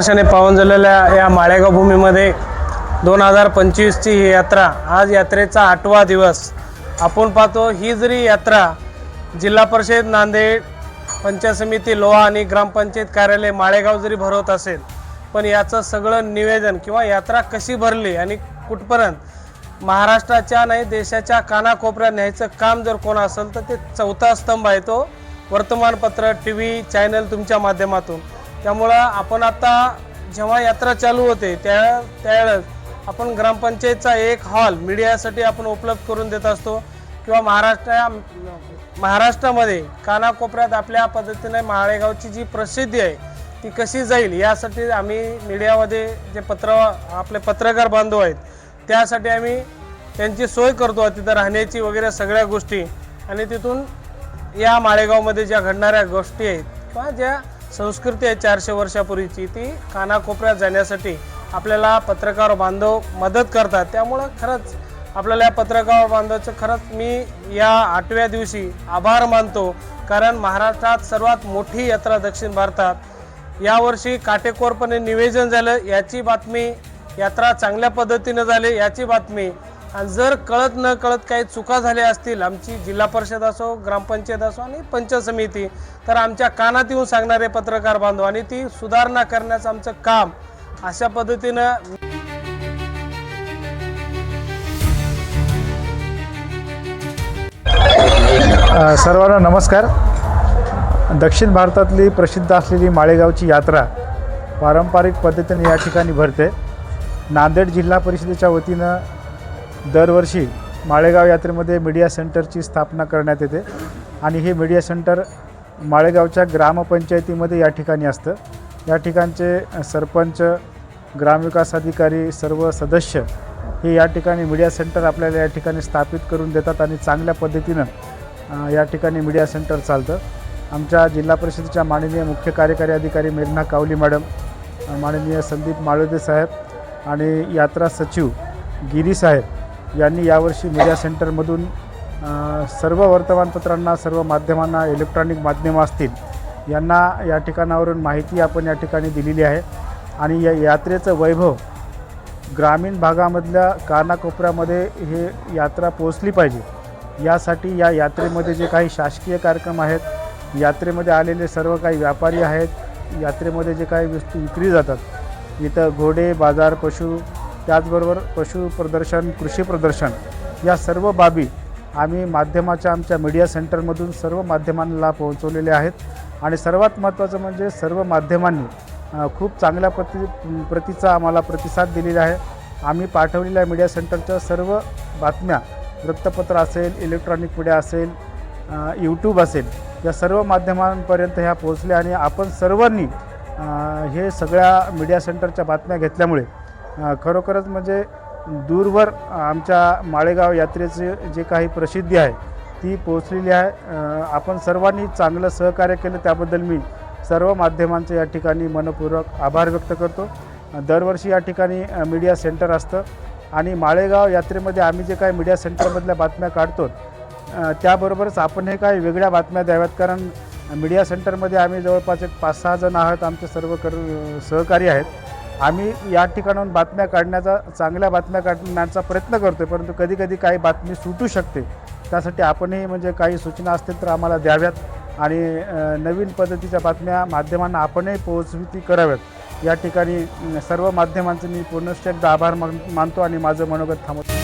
वर्षाने पावन झालेल्या या माळेगाव भूमीमध्ये 2025ची ही यात्रा, आज यात्रेचा 8वा दिवस आपण पाहतो। ही जरी यात्रा जिल्हा परिषद नांदेड, पंचायत समिती लोहा आणि ग्रामपंचायत कार्यालय माळेगाव जरी भरवत असेल, पण याचं सगळं निवेदन किंवा यात्रा कशी भरली आणि कुठपर्यंत महाराष्ट्राच्या नाही देशाच्या कानाकोपऱ्यात न्यायचं काम जर कोण असेल तर ते चौथा स्तंभ आहे तो वर्तमानपत्र, टीव्ही चॅनल तुमच्या माध्यमातून। त्यामुळे आपण आता जेव्हा यात्रा चालू होते त्यावेळेस आपण ग्रामपंचायतचा एक हॉल मीडियासाठी आपण उपलब्ध करून देत असतो किंवा महाराष्ट्रामध्ये कानाकोपऱ्यात आपल्या पद्धतीने माळेगावची जी प्रसिद्धी आहे ती कशी जाईल यासाठी आम्ही मीडियामध्ये जे आपले पत्रकार बांधव आहेत त्यासाठी आम्ही त्यांची सोय करतो, तिथं राहण्याची वगैरे सगळ्या गोष्टी। आणि तिथून या माळेगावमध्ये ज्या घडणाऱ्या गोष्टी आहेत किंवा ज्या संस्कृती आहे 400 वर्षापूर्वीची ती कानाकोपऱ्यात जाण्यासाठी आपल्याला पत्रकार बांधव मदत करतात। त्यामुळे खरंच आपल्याला या पत्रकार बांधवाचं खरंच मी या 8व्या दिवशी आभार मानतो, कारण महाराष्ट्रात सर्वात मोठी यात्रा दक्षिण भारतात यावर्षी काटेकोरपणे नियोजन झालं याची बातमी, यात्रा चांगल्या पद्धतीने झाली याची बातमी। आणि जर कळत न कळत काही चुका झाल्या असतील आमची जिल्हा परिषद असो, ग्रामपंचायत असो आणि पंचायत समिती, तर आमच्या कानात येऊन सांगणारे पत्रकार बांधव आणि ती सुधारणा करण्याचं आमचं काम अशा पद्धतीनं। सर्वांना नमस्कार। दक्षिण भारतातली प्रसिद्ध असलेली माळेगावची यात्रा पारंपरिक पद्धतीने या ठिकाणी भरते। नांदेड जिल्हा परिषदेच्या वतीनं दरवर्षी माळेगाव यात्रेमध्ये मीडिया सेंटरची स्थापना करण्यात येते आणि हे मीडिया सेंटर माळेगावच्या ग्रामपंचायतीमध्ये या ठिकाणी असतं। या ठिकाणचे सरपंच, ग्रामविकास अधिकारी, सर्व सदस्य हे या ठिकाणी मीडिया सेंटर आपल्याला या ठिकाणी स्थापित करून देतात आणि चांगल्या पद्धतीनं या ठिकाणी मीडिया सेंटर चालतं। आमच्या जिल्हा परिषदेच्या माननीय मुख्य कार्यकारी अधिकारी मेघना कावली मॅडम, माननीय संदीप माळोदे साहेब आणि यात्रा सचिव गिरी साहेब यांनी यावर्षी मीडिया सेंटरमधून सर्व वर्तमानपत्रांना, सर्व माध्यमांना, इलेक्ट्रॉनिक माध्यमं असतील यांना या ठिकाणावरून माहिती आपण या ठिकाणी दिलेली आहे। आणि या यात्रेचं वैभव ग्रामीण भागामधल्या कानाकोपऱ्यामध्ये हे यात्रा पोहोचली पाहिजे यासाठी या यात्रेमध्ये जे काही शासकीय कार्यक्रम आहेत, यात्रेमध्ये आलेले सर्व काही व्यापारी आहेत, यात्रेमध्ये जे काही वस्तू विक्री जातात, इथं घोडे बाजार, पशु, त्याचबरोबर पशु प्रदर्शन, कृषी प्रदर्शन, या सर्व बाबी आम्ही माध्यमाच्या आमच्या मीडिया सेंटरमधून सर्व माध्यमांना पोहोचवलेले आहेत। आणि सर्वात महत्त्वाचं म्हणजे सर्व माध्यमांनी खूप चांगल्या प्रतीचा आम्हाला प्रतिसाद दिलेला आहे। आम्ही पाठवलेल्या मीडिया सेंटरच्या सर्व बातम्या, वृत्तपत्र असेल, इलेक्ट्रॉनिक मीडिया असेल, यूट्यूब असेल, या सर्व माध्यमांपर्यंत ह्या पोहोचल्या आणि आपण सर्वांनी हे सगळ्या मीडिया सेंटरच्या बातम्या घेतल्यामुळे खरोखरच म्हणजे दूरवर आमच्या माळेगाव यात्रेचे जे काही प्रसिद्धी आहे ती पोहोचलेली आहे। आपण सर्वांनी चांगलं सहकार्य केलं त्याबद्दल मी सर्व माध्यमांचे या ठिकाणी मनपूर्वक आभार व्यक्त करतो। दरवर्षी या ठिकाणी मीडिया सेंटर असतं आणि माळेगाव यात्रेमध्ये आम्ही जे काही मीडिया सेंटरमधल्या बातम्या काढतो त्याबरोबरच आपण हे काही वेगळ्या बातम्या द्याव्यात, कारण मीडिया सेंटरमध्ये आम्ही जवळपास एक 5-6 जण आहोत, आमचे सर्व सहकारी आहेत। आम्ही या ठिकाणाहून बातम्या काढण्याचा, चांगल्या बातम्या काढण्याचा प्रयत्न करतो, परंतु कधीकधी काही बातमी सुटू शकते। त्यासाठी आपणही म्हणजे काही सूचना असतील तर आम्हाला द्याव्यात आणि नवीन पद्धतीच्या बातम्या माध्यमांना आपणही पोहोचविती कराव्यात। या ठिकाणी सर्व माध्यमांचे मी पुनश्च एकदा आभार मानतो आणि माझं मनोगत थांबवतो।